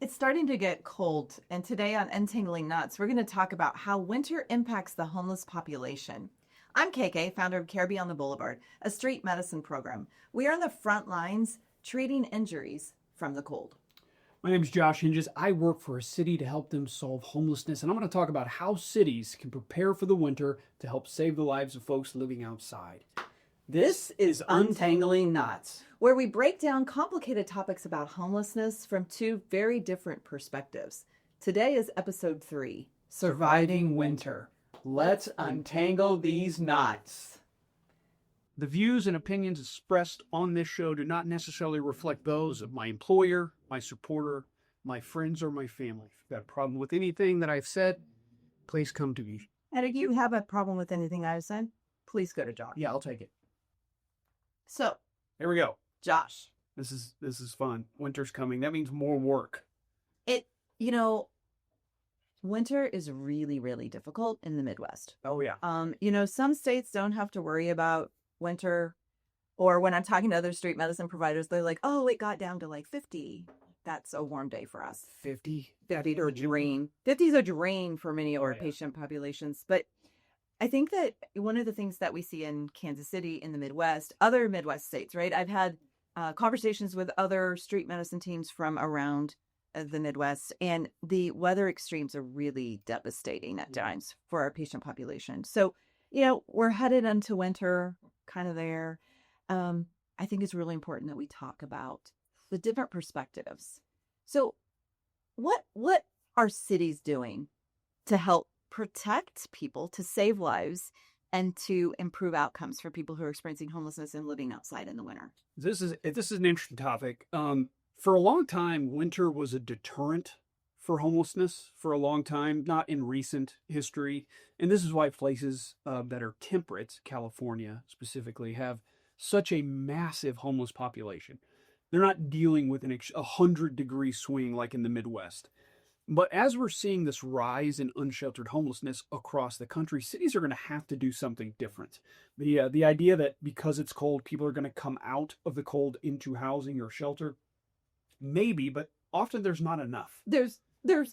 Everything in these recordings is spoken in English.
It's starting to get cold, and today on Untangling Knots, we're going to talk about how winter impacts the homeless population. I'm KK, founder of Care Beyond the Boulevard, a street medicine program. We are on the front lines treating injuries from the cold. My name is Josh Henges. I work for a city to help them solve homelessness, and I'm going to talk about how cities can prepare for the winter to help save the lives of folks living outside. This is Untangling Knots, where we break down complicated topics about homelessness from two very different perspectives. Today is episode 3, Surviving Winter. Let's untangle these knots. The views and opinions expressed on this show do not necessarily reflect those of my employer, my supporter, my friends, or my family. If you've got a problem with anything that I've said, please come to me. And if you have a problem with anything I've said, please go to Josh. Yeah, I'll take it. So, Here we go. Josh, This is fun. Winter's coming. That means more work. winter is really, really difficult in the Midwest. Oh yeah. Some states don't have to worry about winter, or when I'm talking to other street medicine providers, they're like, oh, it got down to like 50. That's a warm day for us. 50. 50 or a drain. 50 is a drain for many of our yeah. patient populations. But I think that one of the things that we see in Kansas City, in the Midwest, other Midwest states, right? I've had conversations with other street medicine teams from around the Midwest, and the weather extremes are really devastating at times for our patient population. So, we're headed into winter, kind of there. I think it's really important that we talk about the different perspectives. So what are cities doing to help protect people, to save lives, and to improve outcomes for people who are experiencing homelessness and living outside in the winter? This is an interesting topic. For a long time, winter was a deterrent for homelessness. For a long time, not in recent history, and this is why places that are temperate, California specifically, have such a massive homeless population. They're not dealing with a 100-degree swing like in the Midwest. But as we're seeing this rise in unsheltered homelessness across the country, cities are going to have to do something different. The idea that because it's cold, people are going to come out of the cold into housing or shelter, maybe, but often there's not enough. There's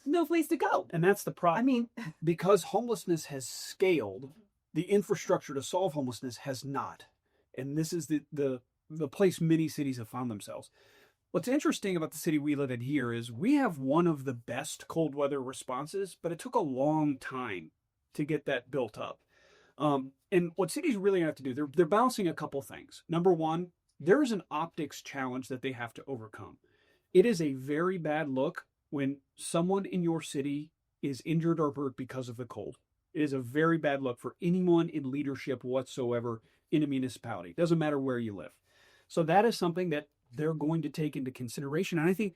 no place to go. And that's the problem. I mean, because homelessness has scaled, the infrastructure to solve homelessness has not. And this is the place many cities have found themselves. What's interesting about the city we live in here is we have one of the best cold weather responses, but it took a long time to get that built up. And what cities really have to do, they're balancing a couple things. Number one, there is an optics challenge that they have to overcome. It is a very bad look when someone in your city is injured or hurt because of the cold. It is a very bad look for anyone in leadership whatsoever in a municipality. It doesn't matter where you live. So that is something that they're going to take into consideration. And I think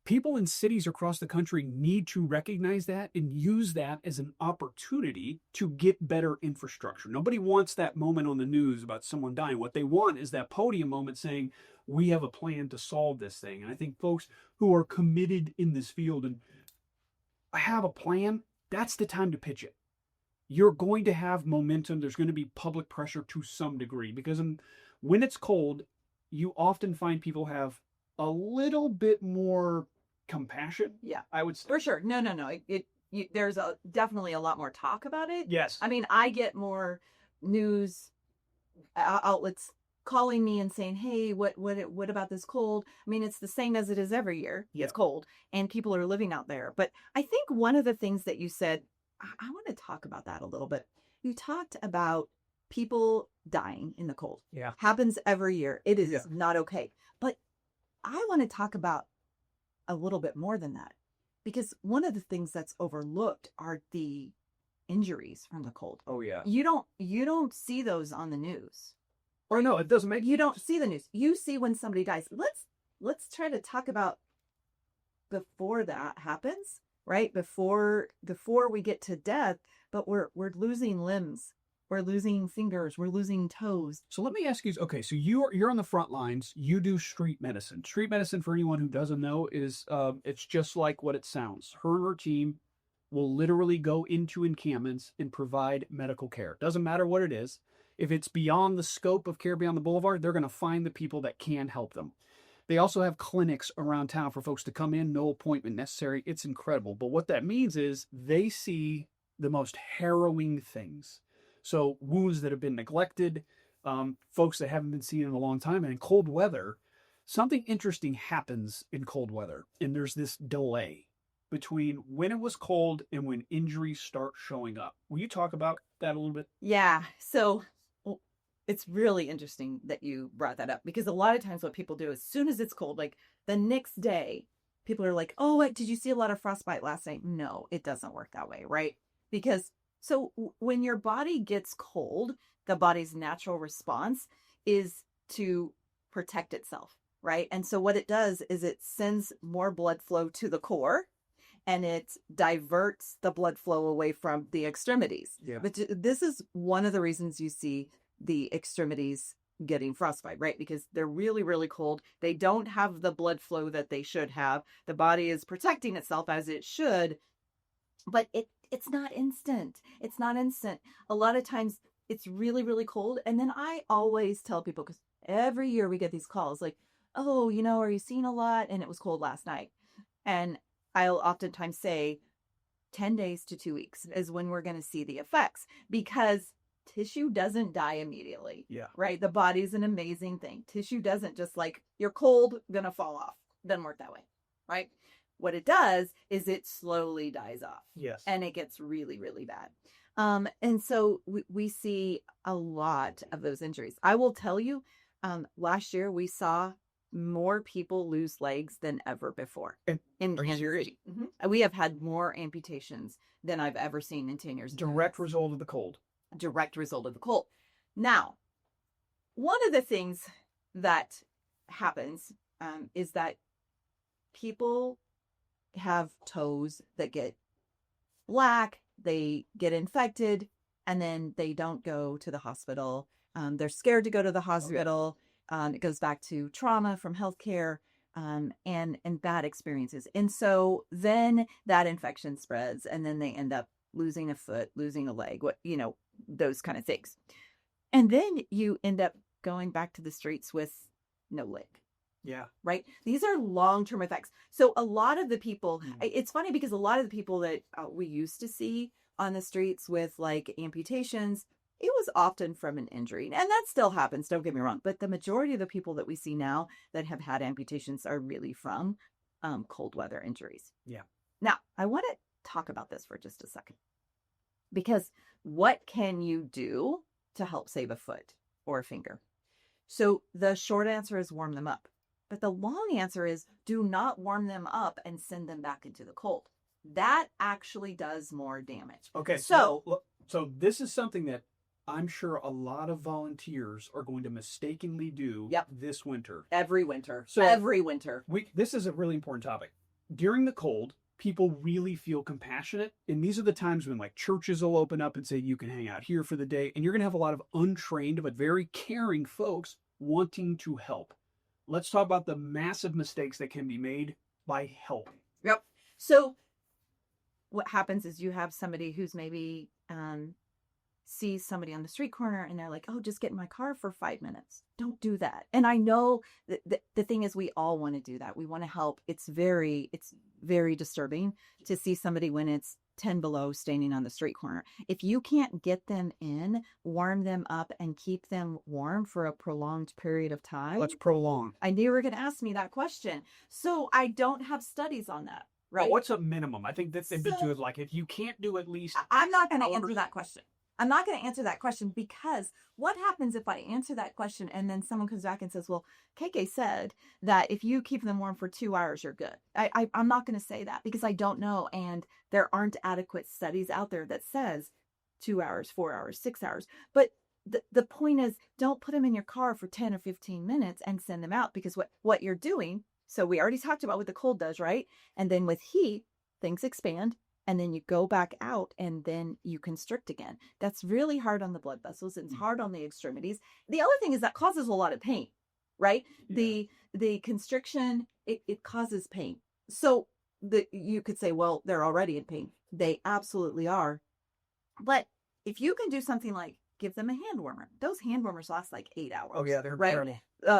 people in cities across the country need to recognize that and use that as an opportunity to get better infrastructure. Nobody wants that moment on the news about someone dying. What they want is that podium moment saying, we have a plan to solve this thing. And I think folks who are committed in this field and have a plan, that's the time to pitch it. You're going to have momentum. There's going to be public pressure to some degree because when it's cold, you often find people have a little bit more compassion. yeah, I would say. for sure. No. There's definitely a lot more talk about it. Yes. I mean, I get more news outlets calling me and saying, hey, what about this cold? I mean, it's the same as it is every year. Yeah. It's cold and people are living out there. But I think one of the things that you said, I want to talk about that a little bit. You talked about people dying in the cold. Yeah. Happens every year. It is not okay. But I want to talk about a little bit more than that, because one of the things that's overlooked are the injuries from the cold. Oh yeah. You don't see those on the news. Or no, it doesn't make. You don't see the news. You see when somebody dies. Let's try to talk about before that happens, right? Before we get to death, but we're losing limbs. We're losing fingers. We're losing toes. So let me ask you. Okay, so you're on the front lines. You do street medicine. Street medicine, for anyone who doesn't know, is it's just like what it sounds. Her and her team will literally go into encampments and provide medical care. Doesn't matter what it is. If it's beyond the scope of Care Beyond the Boulevard, they're going to find the people that can help them. They also have clinics around town for folks to come in, no appointment necessary. It's incredible. But what that means is they see the most harrowing things. So wounds that have been neglected, folks that haven't been seen in a long time. And in cold weather, something interesting happens in cold weather. And there's this delay between when it was cold and when injuries start showing up. Will you talk about that a little bit? Yeah. So it's really interesting that you brought that up, because a lot of times what people do as soon as it's cold, like the next day, people are like, oh, did you see a lot of frostbite last night? No, it doesn't work that way, right? Because when your body gets cold, the body's natural response is to protect itself, right? And so what it does is it sends more blood flow to the core, and it diverts the blood flow away from the extremities. Yeah. But this is one of the reasons you see the extremities getting frostbite, right? Because they're really, really cold. They don't have the blood flow that they should have. The body is protecting itself as it should, but it's not instant. It's not instant. A lot of times it's really, really cold. And then I always tell people, because every year we get these calls like, oh, are you seeing a lot? And it was cold last night. And I'll oftentimes say 10 days to 2 weeks is when we're going to see the effects, because tissue doesn't die immediately. Yeah. Right? The body's an amazing thing. Tissue doesn't just like, you're cold, going to fall off. Doesn't work that way. Right? What it does is it slowly dies off. Yes. And it gets really, really bad. And so we see a lot of those injuries. I will tell you, last year we saw more people lose legs than ever before in Kansas City. Mm-hmm. We have had more amputations than I've ever seen in 10 years. Direct result of the cold. Direct result of the cold. Now, one of the things that happens is that people have toes that get black, they get infected, and then they don't go to the hospital. They're scared to go to the hospital. It goes back to trauma from healthcare and bad experiences. And so then that infection spreads, and then they end up losing a foot, losing a leg, those kind of things. And then you end up going back to the streets with no leg. Yeah. Right. These are long-term effects. So a lot of the people, it's funny because a lot of the people that we used to see on the streets with like amputations, it was often from an injury. And that still happens, don't get me wrong. But the majority of the people that we see now that have had amputations are really from cold weather injuries. Yeah. Now, I want to talk about this for just a second. Because what can you do to help save a foot or a finger? So the short answer is warm them up. But the long answer is do not warm them up and send them back into the cold. That actually does more damage. Okay. So this is something that I'm sure a lot of volunteers are going to mistakenly do this winter. Every winter. Every winter. This is a really important topic. During the cold, people really feel compassionate. And these are the times when like churches will open up and say, you can hang out here for the day. And you're going to have a lot of untrained, but very caring folks wanting to help. Let's talk about the massive mistakes that can be made by helping. Yep. So what happens is you have somebody who's maybe sees somebody on the street corner and they're like, oh, just get in my car for 5 minutes. Don't do that. And I know that the thing is we all want to do that. We want to help. It's very disturbing to see somebody when it's 10 below standing on the street corner. If you can't get them in, warm them up and keep them warm for a prolonged period of time. Let's prolong. I knew you were going to ask me that question. So I don't have studies on that. Right. Well, what's a minimum? I think that's intuitive. Like if you can't do at least. I'm not going to answer that question. I'm not going to answer that question because what happens if I answer that question and then someone comes back and says, well, KK said that if you keep them warm for 2 hours, you're good. I'm not going to say that because I don't know. And there aren't adequate studies out there that says 2 hours, 4 hours, 6 hours. But the point is don't put them in your car for 10 or 15 minutes and send them out because what you're doing. So we already talked about what the cold does, right? And then with heat, things expand. And then you go back out and then you constrict again. That's really hard on the blood vessels. It's hard on the extremities. The other thing is that causes a lot of pain, right? Yeah. The constriction, it causes pain. So you could say, well, they're already in pain. They absolutely are. But if you can do something like give them a hand warmer, those hand warmers last like 8 hours. Oh yeah, they're right. terrible.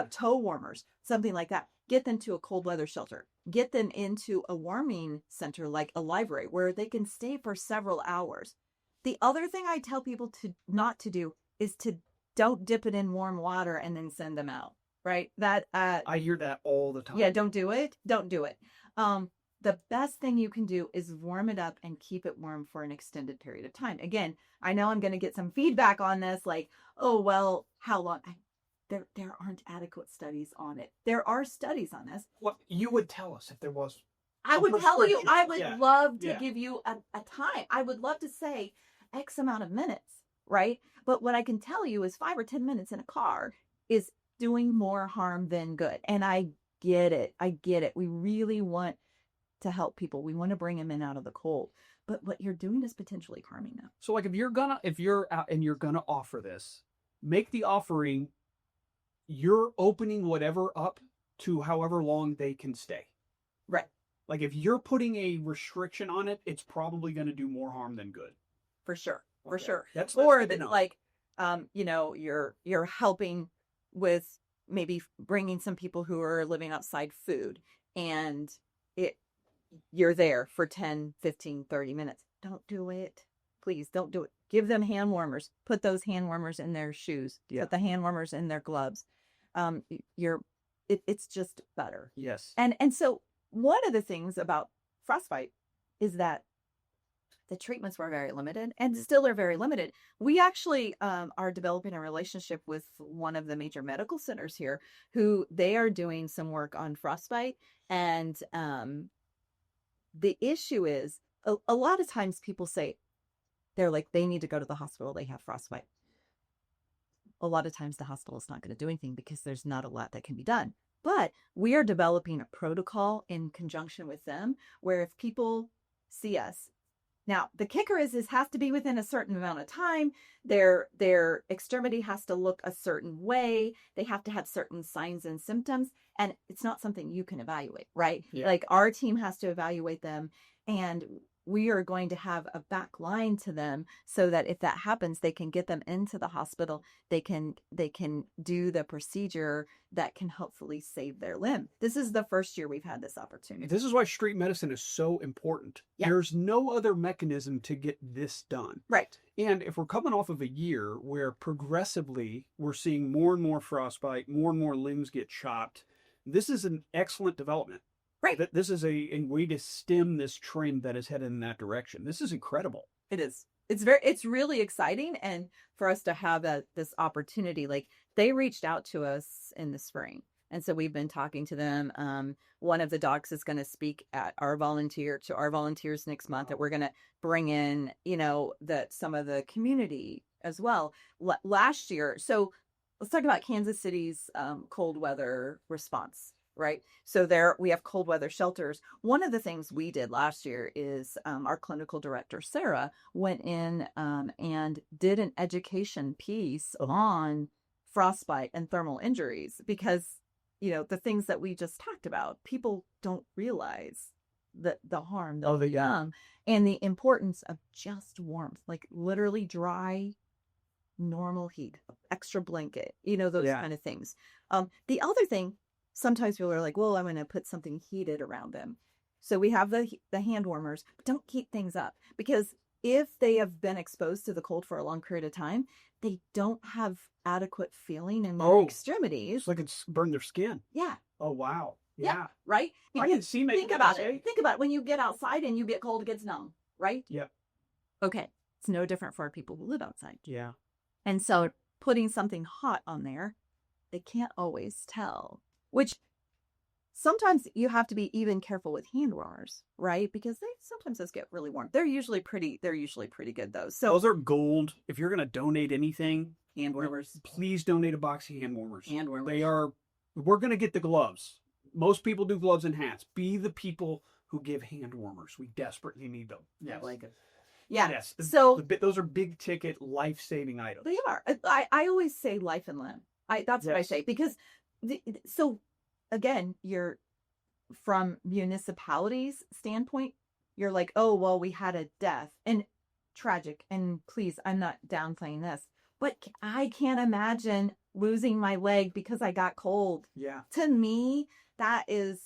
Toe warmers, something like that. get them to a cold weather shelter, get them into a warming center like a library where they can stay for several hours. The other thing I tell people to not to do is to don't dip it in warm water and then send them out, right? That I hear that all the time. yeah, don't do it. Don't do it. The best thing you can do is warm it up and keep it warm for an extended period of time. Again, I know I'm going to get some feedback on this, like, oh, well, how long? There aren't adequate studies on it. There are studies on this. What you would tell us if there was. I would tell you, I would Yeah. love to Yeah. give you a time. I would love to say X amount of minutes, right? But what I can tell you is 5 or 10 minutes in a car is doing more harm than good. And I get it. I get it. We really want to help people. We want to bring them in out of the cold. But what you're doing is potentially harming them. So like if you're out and you're gonna offer this, make the offering, you're opening whatever up to however long they can stay. Right. Like if you're putting a restriction on it, it's probably gonna do more harm than good. For sure. For Okay. sure. That's Or good to that know. like, you're helping with maybe bringing some people who are living outside food, and you're there for 10, 15, 30 minutes. Don't do it. Please don't do it. Give them hand warmers. Put those hand warmers in their shoes. Yeah. Put the hand warmers in their gloves. It's just better. Yes. And so one of the things about frostbite is that the treatments were very limited and still are very limited. We actually are developing a relationship with one of the major medical centers here, who they are doing some work on frostbite. And the issue is a lot of times people say they're like, they need to go to the hospital. They have frostbite. A lot of times the hospital is not going to do anything because there's not a lot that can be done. But we are developing a protocol in conjunction with them where if people see us, now the kicker is has to be within a certain amount of time. Their extremity has to look a certain way. They have to have certain signs and symptoms, and it's not something you can evaluate, right? Yeah. Like our team has to evaluate them, and we are going to have a back line to them so that if that happens, they can get them into the hospital. They can do the procedure that can hopefully save their limb. This is the first year we've had this opportunity. This is why street medicine is so important. Yeah. There's no other mechanism to get this done. Right. And if we're coming off of a year where progressively we're seeing more and more frostbite, more and more limbs get chopped, this is an excellent development. Right. This is a way to stem this trend that is headed in that direction. This is incredible. It is. It's really exciting. And for us to have this opportunity, like they reached out to us in the spring. And so we've been talking to them. One of the docs is going to speak at our volunteers next month, that we're going to bring in, some of the community as well. Last year. So let's talk about Kansas City's cold weather response. Right. So we have cold weather shelters. One of the things we did last year is our clinical director, Sarah, went in and did an education piece on frostbite and thermal injuries, because, the things that we just talked about, people don't realize the harm that will come and the importance of just warmth, like literally dry, normal heat, extra blanket, those kind of things. The other thing, sometimes people are like, well, I'm going to put something heated around them. So we have the hand warmers, but don't heat things up, because if they have been exposed to the cold for a long period of time, they don't have adequate feeling in their extremities. It's like it's burned their skin. Yeah. Oh, wow. Yeah. Right? I can see Think about it. Think about it. When you get outside and you get cold, it gets numb, right? Yeah. Okay. It's no different for people who live outside. Yeah. And so putting something hot on there, they can't always tell. Which sometimes you have to be even careful with hand warmers, right? Because sometimes those get really warm. They're usually pretty good though. So those are gold. If you're going to donate anything, hand warmers, please donate a box of hand warmers. Hand warmers. We're going to get the gloves. Most people do gloves and hats. Be the people who give hand warmers. We desperately need them. Yeah, like it. Yeah. Yes. So those are big ticket, life-saving items. They are. I always say life and limb. That's what I say, because so again, you're from municipalities standpoint, you're like, oh, well, we had a death, and tragic. And please, I'm not downplaying this, but I can't imagine losing my leg because I got cold. Yeah. To me, that is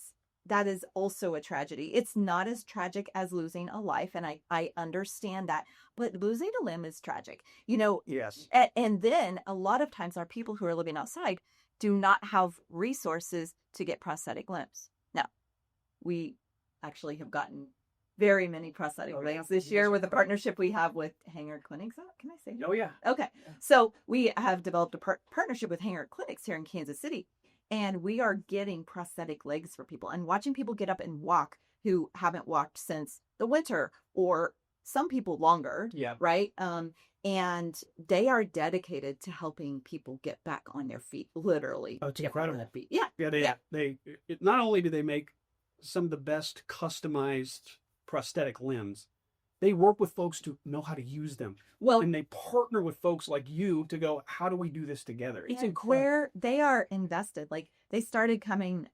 also a tragedy. It's not as tragic as losing a life, and I understand that, but losing a limb is tragic. Yes. And then a lot of times our people who are living outside do not have resources to get prosthetic limbs. Now, we actually have gotten very many prosthetic limbs this year with a partnership we have with Hanger Clinics. Can I say that? Oh, yeah. Okay. So we have developed a partnership with Hanger Clinics here in Kansas City, and we are getting prosthetic legs for people and watching people get up and walk who haven't walked since the winter, or some people longer. Yeah. Right. And they are dedicated to helping people get back on their feet, literally. Oh, it's incredible. Their feet. Yeah. Yeah. They not only do they make some of the best customized prosthetic limbs, they work with folks to know how to use them. Well, and they partner with folks like you to go, how do we do this together? It's incredible. Where they are invested. Like, they started coming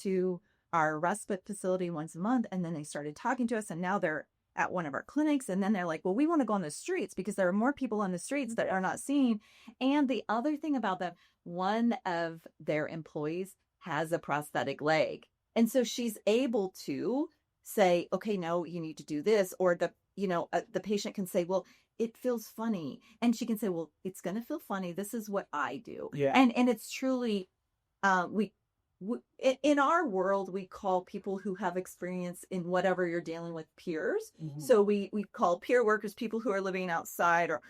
to our respite facility once a month, and then they started talking to us, and now they're at one of our clinics, and then they're like, well, we want to go on the streets because there are more people on the streets that are not seen. And the other thing about them, one of their employees has a prosthetic leg, and so she's able to say, okay, no, you need to do this, or the patient can say, well, it feels funny, and she can say, well, it's going to feel funny, this is what I do. Yeah. And it's truly, we in our world, we call people who have experience in whatever you're dealing with peers. Mm-hmm. So we call peer workers people who are living outside, or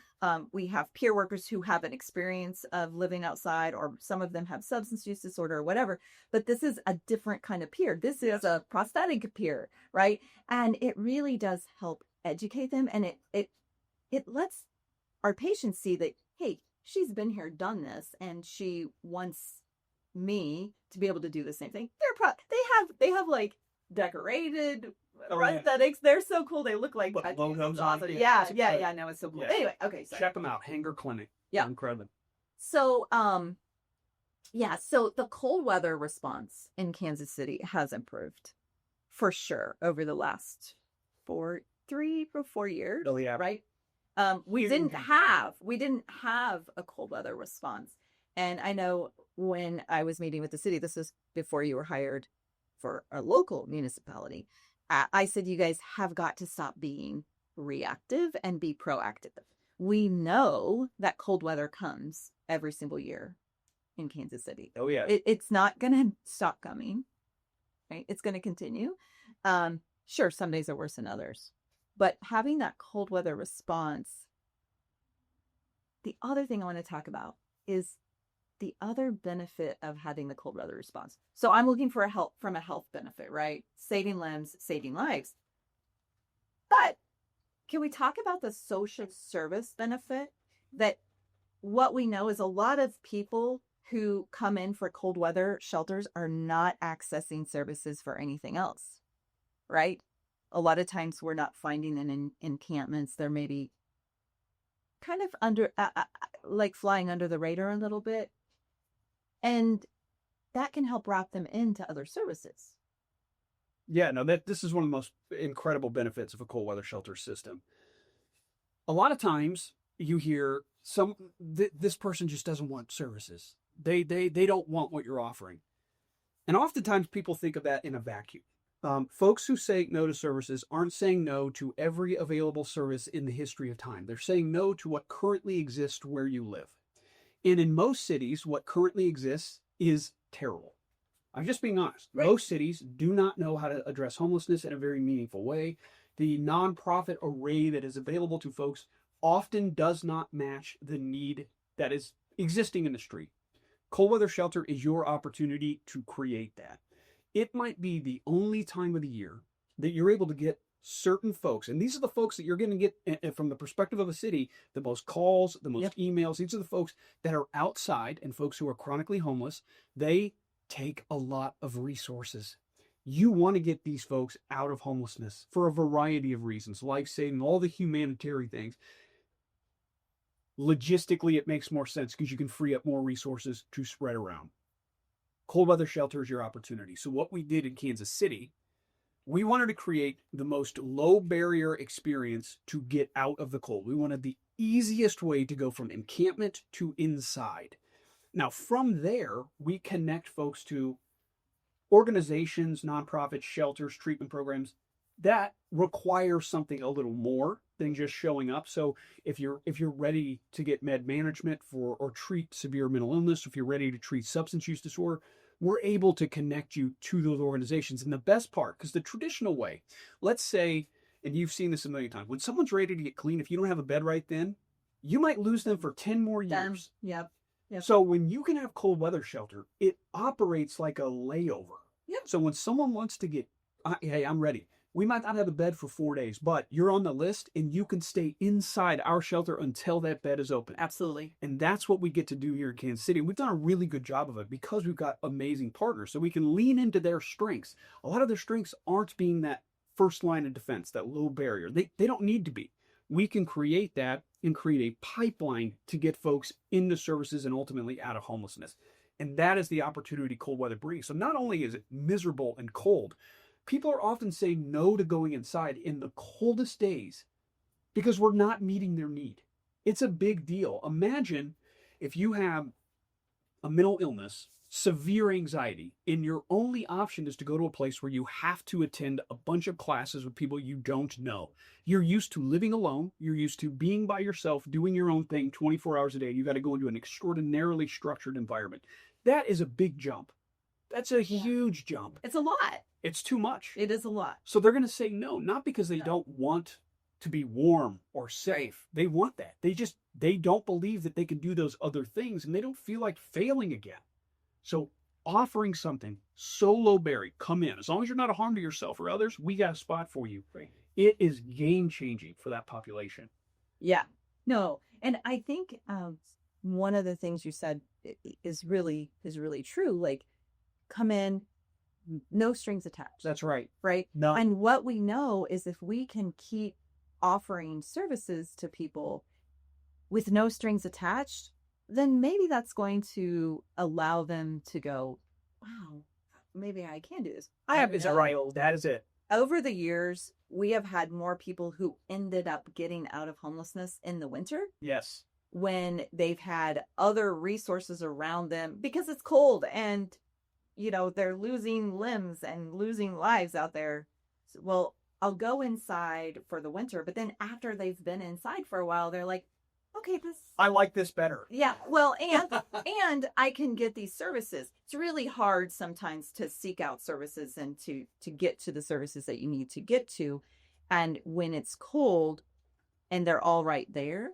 we have peer workers who have an experience of living outside, or some of them have substance use disorder or whatever. But this is a different kind of peer. This is a prosthetic peer, right? And it really does help educate them, and it lets our patients see that, hey, she's been here, done this, and she wants me to be able to do the same thing. They have like decorated prosthetics. They're so cool. They look like logos on it. Yeah. No, it's so cool. Yeah. Anyway, okay. Sorry. Check them out. Hanger Clinic. Yeah. Incredible. So, so the cold weather response in Kansas City has improved for sure over the last 4 years. Oh, yeah. Right. We didn't have a cold weather response. And I know when I was meeting with the city, this is before you were hired for a local municipality, I said, you guys have got to stop being reactive and be proactive. We know that cold weather comes every single year in Kansas City. Oh, yeah. It's not going to stop coming, right? It's going to continue. Sure, some days are worse than others. But having that cold weather response, the other thing I want to talk about is the other benefit of having the cold weather response. So I'm looking for a health benefit, right? Saving limbs, saving lives. But can we talk about the social service benefit? That what we know is a lot of people who come in for cold weather shelters are not accessing services for anything else, right? A lot of times we're not finding them in encampments. They're maybe kind of under, like flying under the radar a little bit. And that can help wrap them into other services. Yeah, no, this is one of the most incredible benefits of a cold weather shelter system. A lot of times you hear this person just doesn't want services. They don't want what you're offering. And oftentimes people think of that in a vacuum. Folks who say no to services aren't saying no to every available service in the history of time. They're saying no to what currently exists where you live. And in most cities, what currently exists is terrible. I'm just being honest. Right. Most cities do not know how to address homelessness in a very meaningful way. The nonprofit array that is available to folks often does not match the need that is existing in the street. Cold weather shelter is your opportunity to create that. It might be the only time of the year that you're able to get certain folks, and these are the folks that you're going to get from the perspective of a city, the most calls, the most emails. These are the folks that are outside, and folks who are chronically homeless. They take a lot of resources. You want to get these folks out of homelessness for a variety of reasons, life-saving, all the humanitarian things. Logistically, it makes more sense because you can free up more resources to spread around. Cold weather shelter is your opportunity. So what we did in Kansas City, we wanted to create the most low barrier experience to get out of the cold. We wanted the easiest way to go from encampment to inside. Now, from there, we connect folks to organizations, nonprofits, shelters, treatment programs that require something a little more than just showing up. So if you're ready to get med management for or treat severe mental illness, if you're ready to treat substance use disorder, we're able to connect you to those organizations. And the best part, because the traditional way, let's say, and you've seen this a million times, when someone's ready to get clean, if you don't have a bed right then, you might lose them for 10 more years. Yep. So when you can have cold weather shelter, it operates like a layover. Yep. So when someone wants to get, hey, I'm ready. We might not have a bed for 4 days, but you're on the list and you can stay inside our shelter until that bed is open. Absolutely. And that's what we get to do here in Kansas City. We've done a really good job of it because we've got amazing partners. So we can lean into their strengths. A lot of their strengths aren't being that first line of defense, that low barrier. They don't need to be. We can create that and create a pipeline to get folks into services and ultimately out of homelessness. And that is the opportunity cold weather brings. So not only is it miserable and cold, people are often saying no to going inside in the coldest days because we're not meeting their need. It's a big deal. Imagine if you have a mental illness, severe anxiety, and your only option is to go to a place where you have to attend a bunch of classes with people you don't know. You're used to living alone. You're used to being by yourself, doing your own thing 24 hours a day. You got to go into an extraordinarily structured environment. That is a big jump. That's a huge jump. It's a lot. It's too much. It is a lot. So they're going to say no, not because they don't want to be warm or safe. They want that. They don't believe that they can do those other things, and they don't feel like failing again. So offering something so low barrier, come in. As long as you're not a harm to yourself or others, we got a spot for you. Right. It is game changing for that population. Yeah. No. And I think one of the things you said is really true. Like, come in, no strings attached. That's right. Right. No. And what we know is if we can keep offering services to people with no strings attached, then maybe that's going to allow them to go, wow, maybe I can do this. Is it right? That is it. Over the years, we have had more people who ended up getting out of homelessness in the winter. Yes. When they've had other resources around them because it's cold and, they're losing limbs and losing lives out there. Well, I'll go inside for the winter, but then after they've been inside for a while, they're like, okay, I like this better. Yeah, well, and I can get these services. It's really hard sometimes to seek out services and to get to the services that you need to get to. And when it's cold and they're all right there,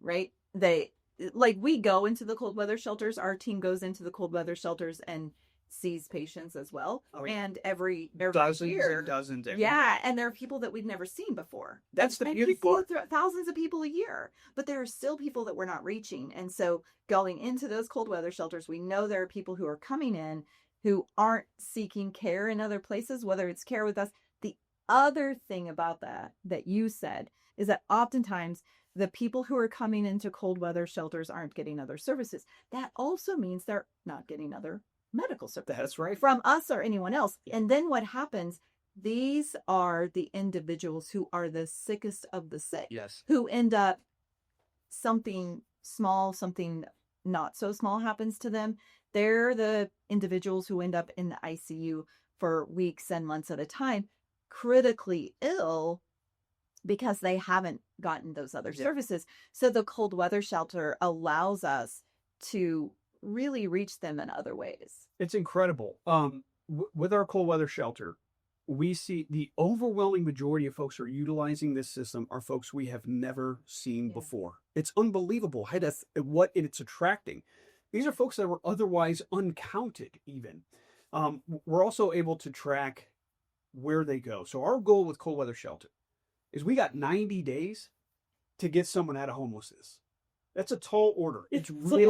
right? We go into the cold weather shelters. Our team goes into the cold weather shelters and sees patients as well. Oh, yeah. And every dozens year, and dozens. Yeah, and there are people that we've never seen before. That's the beauty part. Thousands of people a year, but there are still people that we're not reaching. And so going into those cold weather shelters, we know there are people who are coming in who aren't seeking care in other places, whether it's care with us. The other thing about that you said is that oftentimes the people who are coming into cold weather shelters aren't getting other services. That also means they're not getting other medical services. That's right. From us or anyone else. And then what happens, these are the individuals who are the sickest of the sick. Yes. Who end up something small, something not so small happens to them. They're the individuals who end up in the ICU for weeks and months at a time, critically ill because they haven't gotten those other services. So the cold weather shelter allows us to really reach them in other ways. It's incredible. With our cold weather shelter, we see the overwhelming majority of folks who are utilizing this system are folks we have never seen before. It's unbelievable what it's attracting. These are folks that were otherwise uncounted even. We're also able to track where they go. So our goal with cold weather shelter is we got 90 days to get someone out of homelessness. That's a tall order. It's really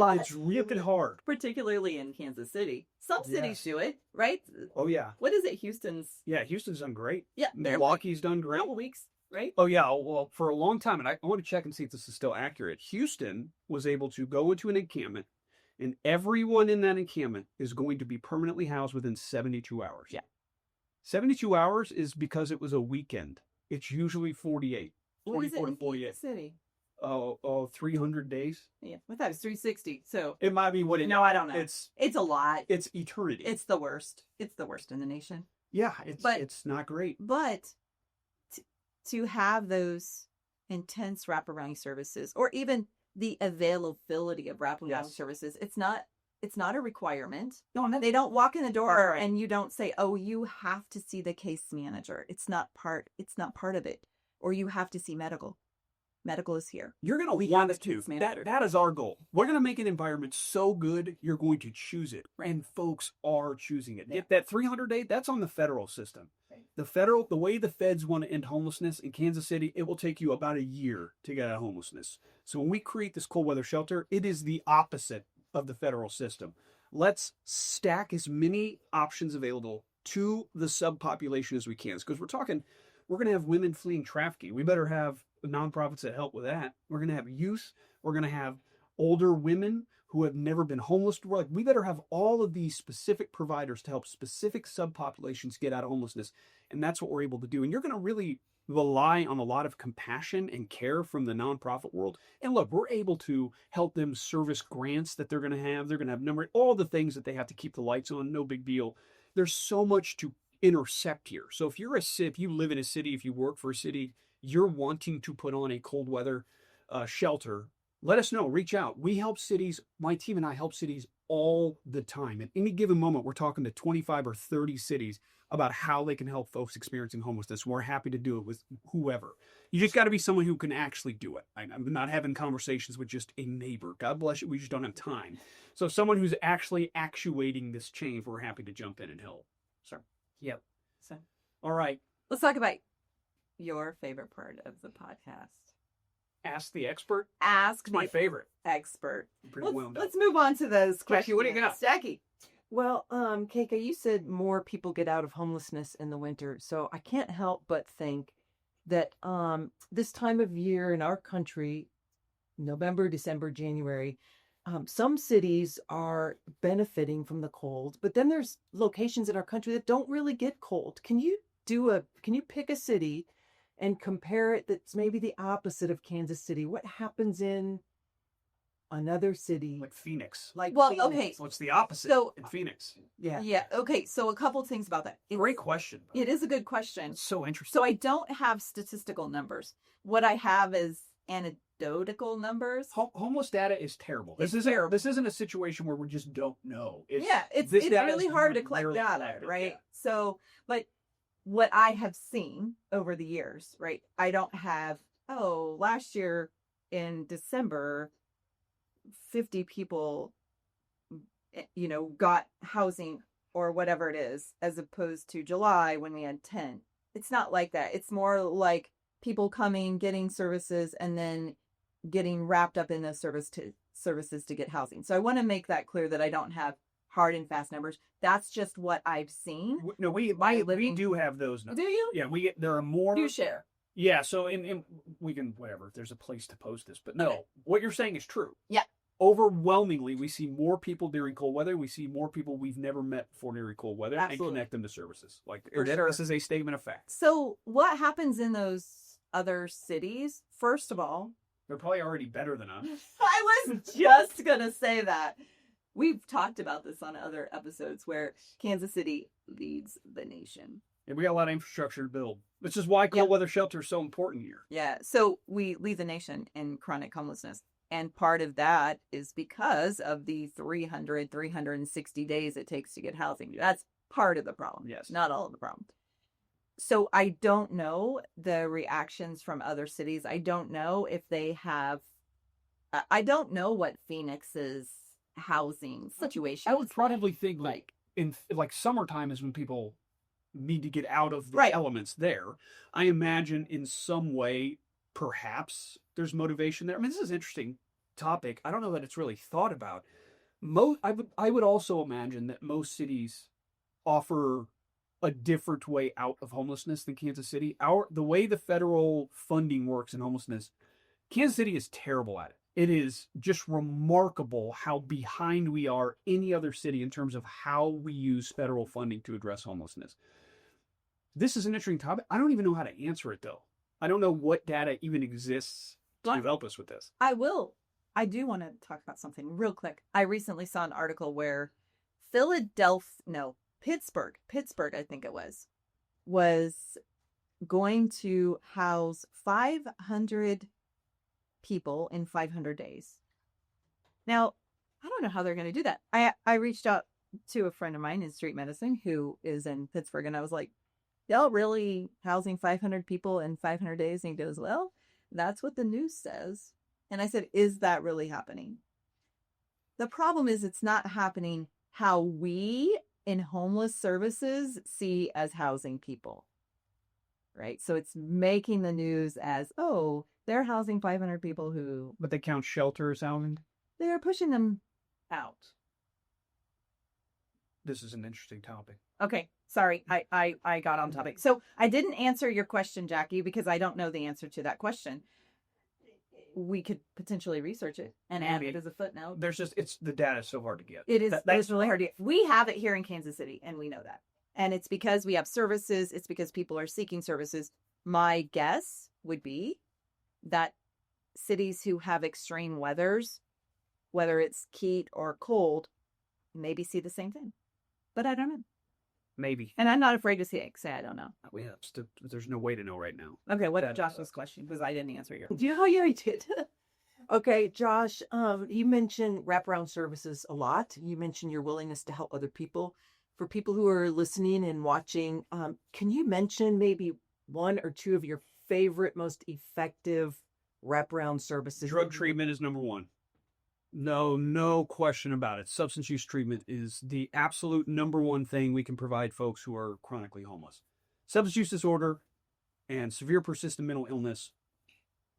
hard. Particularly in Kansas City. Some cities do it, right? Oh, yeah. What is it? Houston's done great. Yeah. Milwaukee's done great. A couple weeks, right? Oh, yeah. Well, for a long time, and I want to check and see if this is still accurate. Houston was able to go into an encampment, and everyone in that encampment is going to be permanently housed within 72 hours. Yeah. 72 hours is because it was a weekend. It's usually 48. What is it in 48. Kansas City? 300 days. Yeah, I thought it was 360. So It might be what it. no, I don't know. It's a lot. It's eternity. It's the worst. It's the worst in the nation. Yeah, it's not great. But to have those intense wraparound services, or even the availability of wraparound services, it's not a requirement. No, they don't walk in the door and you don't say, "Oh, you have to see the case manager." It's not part of it. Or you have to see medical. Medical is here. You're going to want to. That is our goal. We're going to make an environment so good, you're going to choose it. Right. And folks are choosing it. Yeah. That 300-day, that's on the federal system. Right. The way the feds want to end homelessness in Kansas City, it will take you about a year to get out of homelessness. So when we create this cold weather shelter, it is the opposite of the federal system. Let's stack as many options available to the subpopulation as we can. Because we're going to have women fleeing trafficking. We better have nonprofits that help with that. We're going to have youth. We're going to have older women who have never been homeless. We better have all of these specific providers to help specific subpopulations get out of homelessness. And that's what we're able to do. And you're going to really rely on a lot of compassion and care from the nonprofit world. And look, we're able to help them service grants that they're going to have. They're going to have all the things that they have to keep the lights on. No big deal. There's so much to intercept here. So if you live in a city, if you work for a city, you're wanting to put on a cold weather shelter, let us know. Reach out. We help cities. My team and I help cities all the time. At any given moment, we're talking to 25 or 30 cities about how they can help folks experiencing homelessness. We're happy to do it with whoever. You just got to be someone who can actually do it. I'm not having conversations with just a neighbor. God bless you. We just don't have time. So someone who's actually actuating this change, we're happy to jump in and help. Sure. Yep. So, all right. Let's talk about your favorite part of the podcast. Ask the expert. Ask my favorite expert. Let's move on to those questions. Jackie, what do you got? Jackie. Well, KK, you said more people get out of homelessness in the winter, so I can't help but think that this time of year in our country, November, December, January, some cities are benefiting from the cold, but then there's locations in our country that don't really get cold. Can you pick a city and compare it that's maybe the opposite of Kansas City? What happens in another city? Like Phoenix. Okay. So it's the opposite in Phoenix. Yeah. Yeah. Okay. So a couple of things about that. Great question. It is a good question. It's so interesting. So I don't have statistical numbers. What I have is anecdotal numbers. Homeless data is terrible. This isn't a situation where we just don't know. It's really hard to collect data, right? Yeah. So, but what I have seen over the years, right? I don't have, last year in December, 50 people, got housing or whatever it is, as opposed to July when we had 10. It's not like that. It's more like people coming, getting services, and then getting wrapped up in those services to get housing. So I want to make that clear that I don't have hard and fast numbers. That's just what I've seen. No, we do have those numbers. Do you? Yeah, there are more. You share. Yeah, so in we can, whatever, there's a place to post this. But no, okay. What you're saying is true. Yeah. Overwhelmingly, we see more people during cold weather. We see more people we've never met before during cold weather. Absolutely. And connect them to services. This is a statement of fact. So what happens in those other cities? First of all, they're probably already better than us. I was just going to say that. We've talked about this on other episodes where Kansas City leads the nation. And we got a lot of infrastructure to build, which is why cold weather shelter is so important here. Yeah. So we lead the nation in chronic homelessness. And part of that is because of the 360 days it takes to get housing. That's part of the problem. Yes. Not all of the problem. So I don't know the reactions from other cities. I don't know if they have, I don't know what Phoenix's housing situation. I would probably think in summertime is when people need to get out of the elements there. I imagine in some way, perhaps there's motivation there. I mean, this is an interesting topic. I don't know that it's really thought about. I would also imagine that most cities offer a different way out of homelessness than Kansas City. The way the federal funding works in homelessness, Kansas City is terrible at it. It is just remarkable how behind we are any other city in terms of how we use federal funding to address homelessness. This is an interesting topic. I don't even know how to answer it, though. I don't know what data even exists to help us with this. I will. I do want to talk about something real quick. I recently saw an article where Pittsburgh, I think it was going to house 500 people in 500 days. Now, I don't know how they're going to do that. I reached out to a friend of mine in street medicine who is in Pittsburgh, and I was like, y'all really housing 500 people in 500 days? And he goes, well, that's what the news says. And I said, is that really happening? The problem is it's not happening how we in homeless services see as housing people, right? So it's making the news as, oh, they're housing 500 people who... But they count shelters housing? They're pushing them out. This is an interesting topic. Okay, sorry, I got on topic. So I didn't answer your question, Jackie, because I don't know the answer to that question. We could potentially research it and add it as a footnote. The data is so hard to get. It is. It's really hard to get. We have it here in Kansas City, and we know that. And it's because we have services. It's because people are seeking services. My guess would be that cities who have extreme weathers, whether it's heat or cold, maybe see the same thing. But I don't know. Maybe. And I'm not afraid to say I don't know. There's no way to know right now. Okay, what's Josh's question? Because I didn't answer yours. Yeah, I did. Okay, Josh, you mentioned wraparound services a lot. You mentioned your willingness to help other people. For people who are listening and watching, can you mention maybe one or two of your favorite, most effective wraparound services? Drug treatment is number one. No question about it. Substance use treatment is the absolute number one thing we can provide folks who are chronically homeless. Substance use disorder and severe persistent mental illness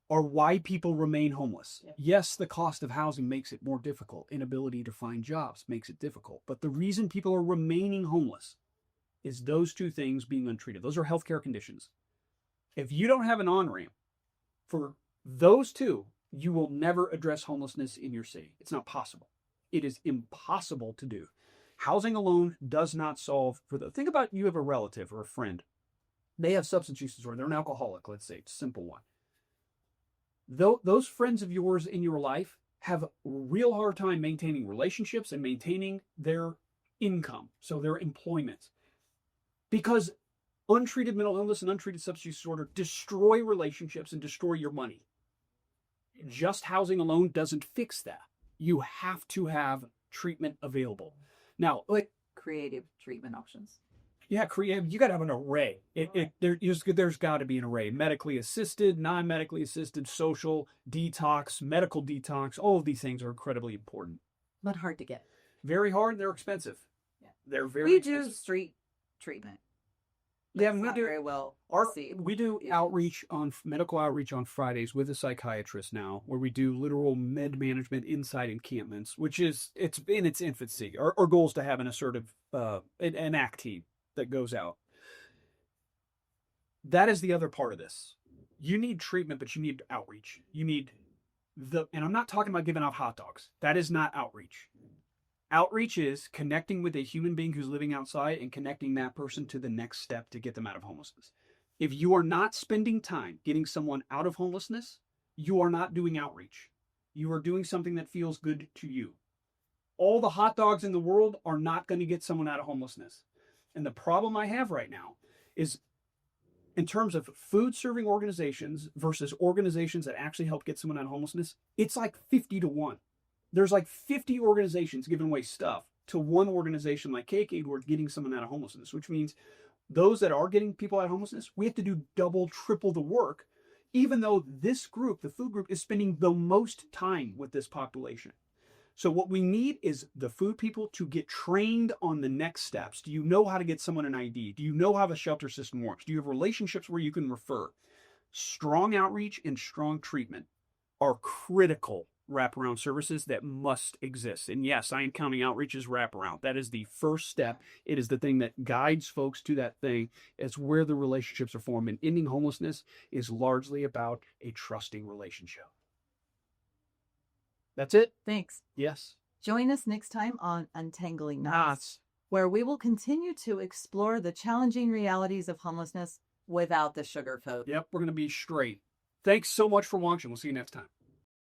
are why people remain homeless. Yeah. Yes, the cost of housing makes it more difficult. Inability to find jobs makes it difficult. But the reason people are remaining homeless is those two things being untreated. Those are healthcare conditions. If you don't have an on-ramp for those two, you will never address homelessness in your city. It's not possible. It is impossible to do. Housing alone does not solve for the... Think about you have a relative or a friend. They have substance use disorder. They're an alcoholic, let's say. It's a simple one. Those friends of yours in your life have a real hard time maintaining relationships and maintaining their income, so their employment. Because untreated mental illness and untreated substance use disorder destroy relationships and destroy your money. Just housing alone doesn't fix that. You have to have treatment available. Now, like creative treatment options. Yeah, creative. You got to have an array. There's got to be an array. Medically assisted, non-medically assisted, social, detox, medical detox. All of these things are incredibly important. But hard to get. Very hard. They're expensive. Yeah. They're very expensive. We do street treatment. Yeah, we do very well. We do medical outreach on Fridays with a psychiatrist now, where we do literal med management inside encampments, which it's in its infancy. Our goal is to have an assertive, an ACT team that goes out. That is the other part of this. You need treatment, but you need outreach. You need and I'm not talking about giving out hot dogs. That is not outreach. Outreach is connecting with a human being who's living outside and connecting that person to the next step to get them out of homelessness. If you are not spending time getting someone out of homelessness, you are not doing outreach. You are doing something that feels good to you. All the hot dogs in the world are not going to get someone out of homelessness. And the problem I have right now is in terms of food serving organizations versus organizations that actually help get someone out of homelessness, it's like 50-1. There's like 50 organizations giving away stuff to one organization like Cake Aid who are getting someone out of homelessness, which means those that are getting people out of homelessness, we have to do double, triple the work, even though this group, the food group, is spending the most time with this population. So what we need is the food people to get trained on the next steps. Do you know how to get someone an ID? Do you know how the shelter system works? Do you have relationships where you can refer? Strong outreach and strong treatment are critical wraparound services that must exist. And yes, I am counting outreach as wraparound. That is the first step. It is the thing that guides folks to that thing. It's where the relationships are formed. And ending homelessness is largely about a trusting relationship. That's it? Thanks. Yes. Join us next time on Untangling Knots, where we will continue to explore the challenging realities of homelessness without the sugarcoat. Yep, we're going to be straight. Thanks so much for watching. We'll see you next time.